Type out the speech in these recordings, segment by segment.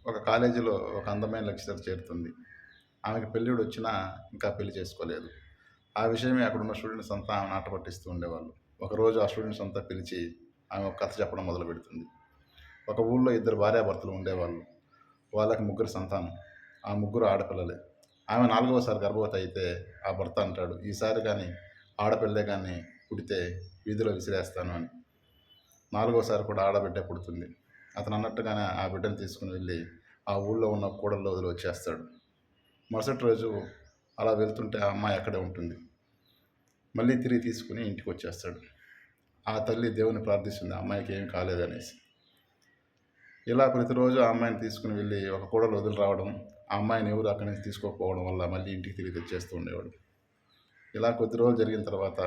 ఒక కాలేజీలో ఒక అందమైన లెక్చరర్ చేరుతుంది. ఆమెకి పెళ్ళిడొచ్చినా ఇంకా పెళ్లి చేసుకోలేదు. ఆ విషయమే అక్కడున్న స్టూడెంట్స్ అంతా ఆమెను ఆట పట్టిస్తూ ఉండేవాళ్ళు. ఒకరోజు ఆ స్టూడెంట్స్ అంతా పిలిచి ఆమె ఒక కథ చెప్పడం మొదలుపెడుతుంది. ఒక ఊళ్ళో ఇద్దరు భార్యాభర్తలు ఉండేవాళ్ళు. వాళ్ళకి ముగ్గురు సంతానం. ఆ ముగ్గురు ఆడపిల్లలే. ఆమె నాలుగవసారి గర్భవతి అయితే ఆ భర్త అంటాడు, ఈసారి గాని ఆడపిల్లే గాని పుడితే వీధిలో విసిరేస్తాను అని. నాలుగోసారి కూడా ఆడబిడ్డే పుడుతుంది. అతను అన్నట్టుగానే ఆ బిడ్డను తీసుకుని వెళ్ళి ఆ ఊళ్ళో ఉన్న కూడల్లో వదిలి వచ్చేస్తాడు. మరుసటి రోజు అలా వెళ్తుంటే ఆ అమ్మాయి అక్కడే ఉంటుంది. మళ్ళీ తిరిగి తీసుకుని ఇంటికి వచ్చేస్తాడు. ఆ తల్లి దేవుని ప్రార్థిస్తుంది ఆ అమ్మాయికి ఏమి కాలేదనేసి. ఇలా ప్రతిరోజు ఆ అమ్మాయిని తీసుకుని వెళ్ళి ఒక కూడలు వదిలి రావడం, ఆ అమ్మాయిని ఎవరు అక్కడి నుంచి తీసుకోకపోవడం వల్ల మళ్ళీ ఇంటికి తిరిగి తెచ్చేస్తూ ఉండేవాడు. ఇలా కొద్ది రోజులు జరిగిన తర్వాత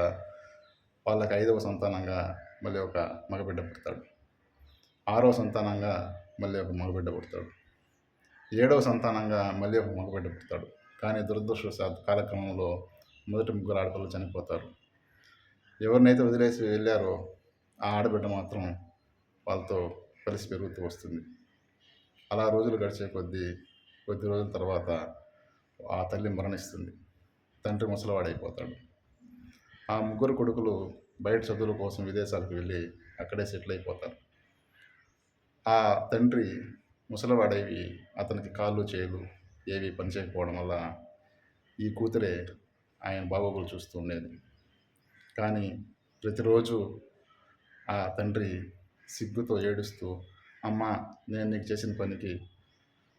వాళ్ళకి 5వ సంతానంగా మళ్ళీ ఒక మగబిడ్డ పుడతాడు. 6వ సంతానంగా మళ్ళీ ఒక మగబిడ్డ పుడతాడు. 7వ సంతానంగా మళ్ళీ ఒక మగబిడ్డ పుడతాడు. కానీ దురదృష్టవశాత్తు కాలక్రమంలో మొదటి ముగ్గురు ఆడపిల్లలు చనిపోతారు. ఎవరినైతే వదిలేసి వెళ్ళారో ఆ ఆడబిడ్డ మాత్రం వాళ్ళతో కలిసి పెరుగుతూ వస్తుంది. అలా రోజులు గడిచే కొద్ది రోజుల తర్వాత ఆ తల్లి మరణిస్తుంది. తండ్రి ముసలివాడైపోతాడు. ఆ ముగ్గురు కొడుకులు బయట చదువుల కోసం విదేశాలకు వెళ్ళి అక్కడే సెటిల్ అయిపోతారు. ఆ తండ్రి ముసలివాడైవి అతనికి కాళ్ళు చేతులు ఏవి పనిచేయకపోవడం వల్ల ఈ కూతురే ఆయన బాగోగులు చూస్తూ ఉండేది. కానీ ప్రతిరోజు ఆ తండ్రి సిగ్గుతో ఏడుస్తూ, అమ్మా, నేను నీకు చేసిన పనికి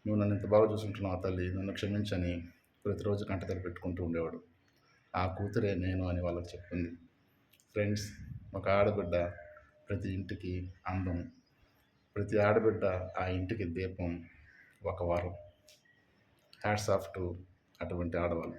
నువ్వు నన్ను ఇంత బాగా చూసుకుంటున్నావు తల్లి, నన్ను క్షమించని ప్రతిరోజు కంటతడి పెట్టుకుంటూ ఉండేవాడు. ఆ కూతురే నేను అని వాళ్ళకి చెప్పింది. ఫ్రెండ్స్, ఒక ఆడబిడ్డ ప్రతి ఇంటికి అందం. ప్రతి ఆడబిడ్డ ఆ ఇంటికి దీపం, ఒక వరం. హ్యాట్స్ ఆఫ్ టు అటువంటి ఆడవాళ్ళు.